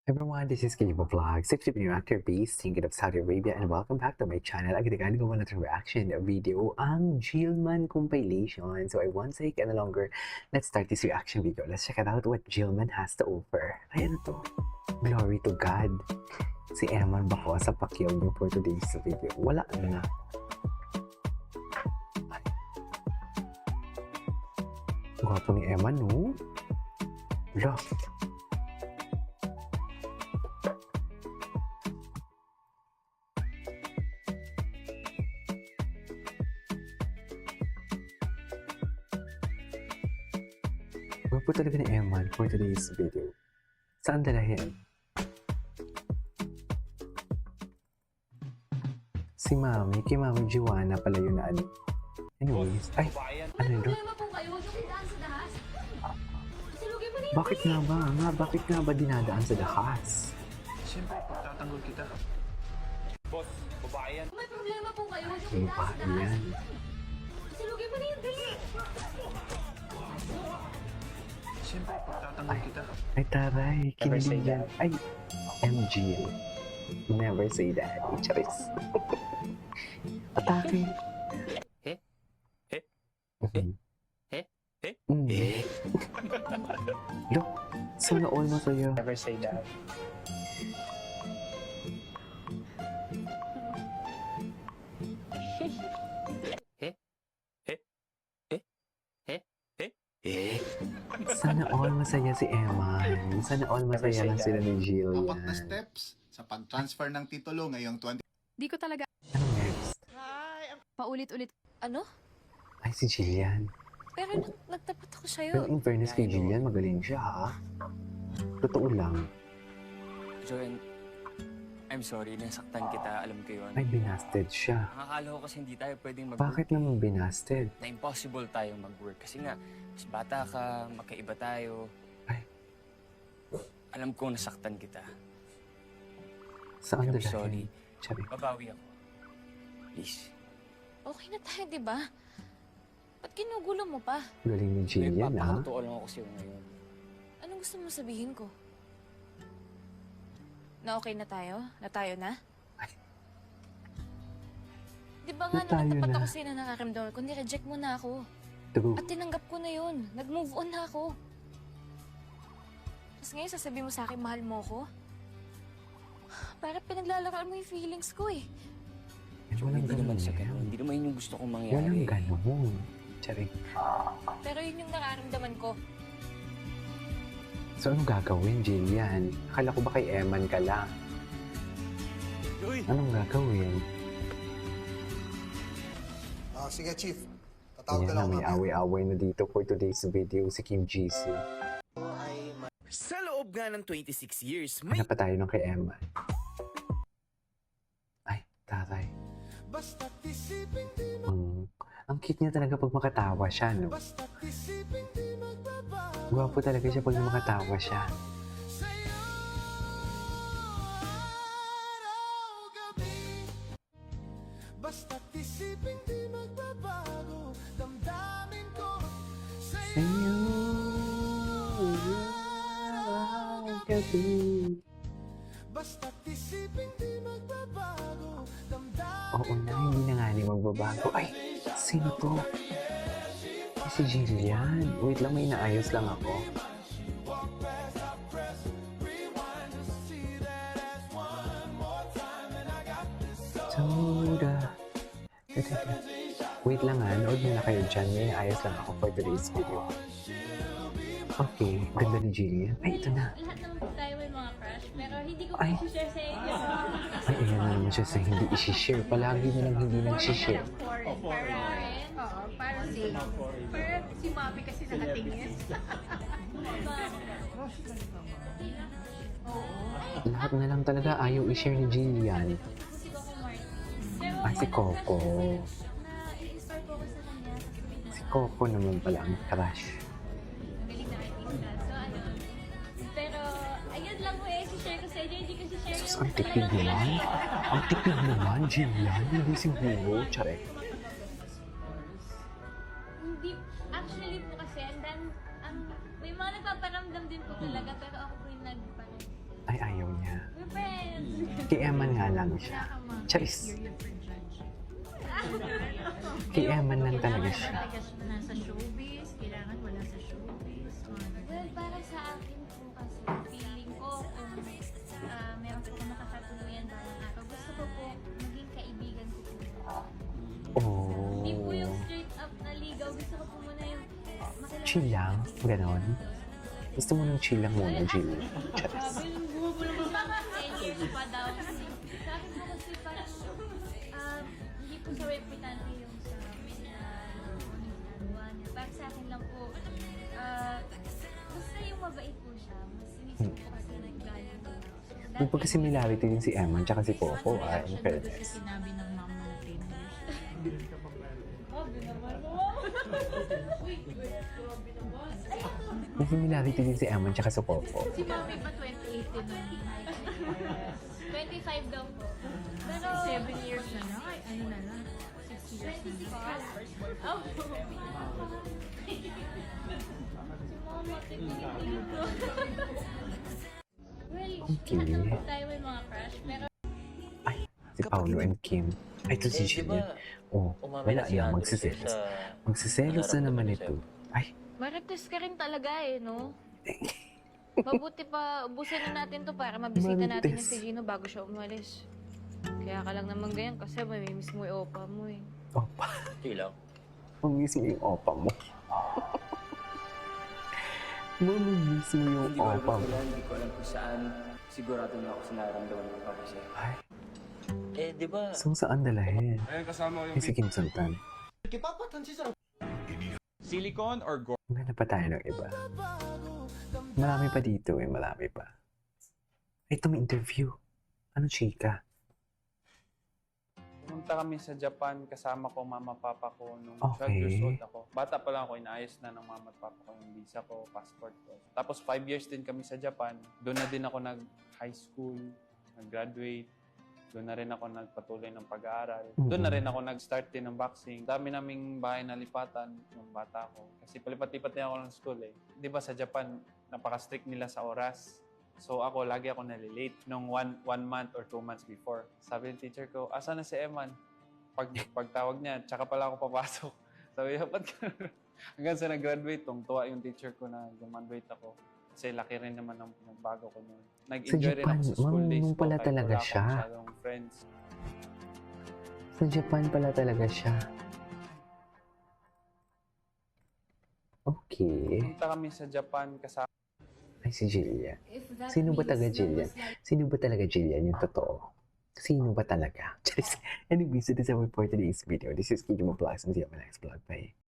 Everyone, this is Kijibo Vlog, 60 new actor based thinking of Saudi Arabia, and welcome back to my channel. Agad-agad gawa natin reaction video ang Jillman compilation. So I won't say any longer, let's start this reaction video. Let's check it out what Jillman has to offer. Ayan to. Glory to God. Si Eman Bako sa Pacquiao niyo for today's video. Wala na. Gwapo ni Eman, no? Look. Gwapo talaga ni Eman for today's video. Saan dalahin? Si Mami, kay Mami Joanna pala yun na ano. Anyways, ay, ano yun? Problema po kayo, huwag yung daan sa dahas. Silugin mo na yun. Bakit nga ba dinadaan sa dahas? Siyempre, pagtatanggol kita. Boss, babae yan. May problema po kayo, huwag Ano yung ba daan sa dahas. yan? Silugin mo na yun, dali. Siyempre, pagtatanggol kita. Ay, taray, Never say kinilig yan. Ay, MG. Never say that. Charis. Atake. Eh? Eh? Mhm. Eh? Eh? Look, sana all mo sa'yo. Never say that. Eh? Eh? Eh? Eh? Eh? Eh? Sana all masaya si Eman. Sana all masaya lang sila ni Jill Apat na yan. steps sa pag-transfer ng titulo ngayong Di ko talaga Ano next? paulit-ulit. Ano? Ay, si Jillian. Pero nagtapat ako sa'yo. Pero in fairness kay Jillian, magaling siya ha. Totoo lang. Joanne, I'm sorry, nasaktan kita, alam ko yun. Ay, binasted siya. Nakakala ko kasi hindi tayo pwedeng Bakit naman binasted? Na impossible tayong mag-work. Kasi nga, mas bata ka, magkaiba tayo. Ay. Alam ko nasaktan kita. Saan I'm dalahin? sorry. Sabi, Babawi ako. Please. Okay na tayo, di ba? Ba't ginugulo mo pa? galing ni Jillian ha. Papakatotoo lang ako sa'yo ngayon. Anong gusto mo sabihin ko? Na okay na tayo? Na tayo na? Ay. Di ba nga Na tayo nakatapat na. ako sa'yo na nakaramdaman ko, nireject mo na ako. True. At tinanggap ko na yun. Nag-move on na ako. Tapos ngayon sasabihin mo sa akin, mahal mo ako? Para pinaglalakaan mo yung feelings ko eh. Walang Hindi naman ganun sa yan. ganun. Hindi naman yun yung gusto kong mangyari. Walang ganun. Charing. Pero yun yung nararamdaman ko. So, anong gagawin, Jillian? Akala ko ba kay Eman ka lang? Anong gagawin? Sige, Chief. Tatawag Yan ka na, lang may mamaya. away-away na dito for today's video si Kim GC. Sa loob nga ng 26 years, may Hanap pa tayo ng kay Eman. Ay, tatay. Ang cute niya talaga pag makatawa siya, no? Gwapo talaga siya pag makatawa siya. Sa'yo, gabi. Oo na, hindi na nga niya magbabago. Ay, sino to? Ay, si Jillian. Wait lang, may inaayos lang ako. Soda. Wait lang ha, nood muna kayo dyan. May inaayos lang ako for today's video. Okay, ganda ni Jillian. Ay, ito na. Lahat naman po tayo may mga crush, pero hindi ko Ay. po share sa inyo. Ay, ayan na naman siya sa hindi isi-share. Palagi na lang hindi nang share. Parang si Mami kasi nakatingin. Lahat na lang talaga ayaw i-share ni Jillian. Si Coco Martin. Pero Ah, si Coco. na-inspire po ako sa kanya. Si Coco naman pala ang crush. Magaling na artista. So ano, pero ayun lang po share ko sa inyo. Hindi ko share Sus, yung ang tipid naman. Ang tipid naman, Jillian. Hindi siguro. Tsare. Hindi, actually po kasi, and then, may mga nagpaparamdam din po talaga, pero ako po yung Ay, ayaw Kay Eman nga lang siya. Charis. Kay Eman lang talaga siya. Nasa showbiz, kailangan wala sa showbiz. Well, para sa akin po kasi, feeling ko kung meron po kung makakatuluyan balang araw, gusto ko po maging kaibigan ko po. Oh. Hindi po yung straight up na ligaw, gusto ko po muna yung makilala. Chill lang. Ganon. Gusto mo nang chill lang muna, Jill. Charis. Sabi ng bubo naman mga 10 years pa daw. Sa akin po kasi parang hindi po sa reputante yung sa ginagawa niya. Para sa akin lang po, basta yung mabait po siya. Mas inisip ko kasi nag-value po. Yung pag kasi milarity din si Eman tsaka si Coco, in fairness. Sinabi ng mom mo 10 years. Grabe naman. Uy, grabe naman. May similarity din si Eman tsaka si Coco. Si Mami pa 2018 na. 25 daw po. Pero 7 years na lang. Ay, ano na lang. 6 years na lang. Oh. Si Mama, tingin ko. Well, Okay. lahat naman tayo may mga crush. Pero Ay, si Paolo and Kim. Ay, ito si Jill yun. Oh, wala na, magsiselos. Magsiselos na naman ito. Ay, Marites ka rin talaga eh, no? Mabuti pa, ubusin na natin to para mabisita natin Marites. si Gino bago siya umalis. Kaya ka lang naman ganyan kasi mamimiss mo yung opa mo eh. opa. Sige lang. Mamiss mo yung opa mo. Mamiss mo yung Hindi ko alam opa kung mo. kailan, hindi ko alam kung saan. Sigurado na ako sa nararamdaman ko para sa'yo. Ay, Eh, di ba? so saan dalahin? Ayun, kasama ko Ay, si Kim Sultan. Silicone or gold? Maghanap pa tayo ng iba. Marami pa dito eh, marami pa. Ay, ito may interview. Ano, chika? Pumunta kami sa Japan kasama ko mama papa ko nung Okay. 12 years old ako. Bata pa lang ako, inaayos na ng mama at papa ko yung visa ko, passport ko. Tapos 5 years din kami sa Japan. Doon na din ako nag-high school, nag-graduate. Doon na rin ako nagpatuloy ng pag-aaral. Doon na rin ako nag-start din ng boxing. Dami naming bahay na lipatan nung bata ko. Kasi palipat-lipat din ako ng school eh. Di ba sa Japan, napaka-strict nila sa oras. So ako, lagi ako nalilate nung one month or 2 months before. Sabi ng teacher ko, asa na si Eman? Pagtawag niya, tsaka pala ako papasok. Sabi niya, ba't ka? Hanggang sa nag-graduate, tuwa yung teacher ko na graduate ako. Kasi laki rin naman ang bago ko noon. Nag-enjoy rin Japan, ako sa school days marunong ko. pala kahit talaga wala akong siya. masyadong friends. Sa Japan pala talaga siya. Okay. Punta kami sa Japan kasama Ay, si Jillian. if that Sino ba means taga there Jillian? was like Sino ba talaga Jillian yung totoo? Sino ba talaga? Anyways, it is all for today's video. This is Kijimo Vlogs and see you on my next vlog. Bye.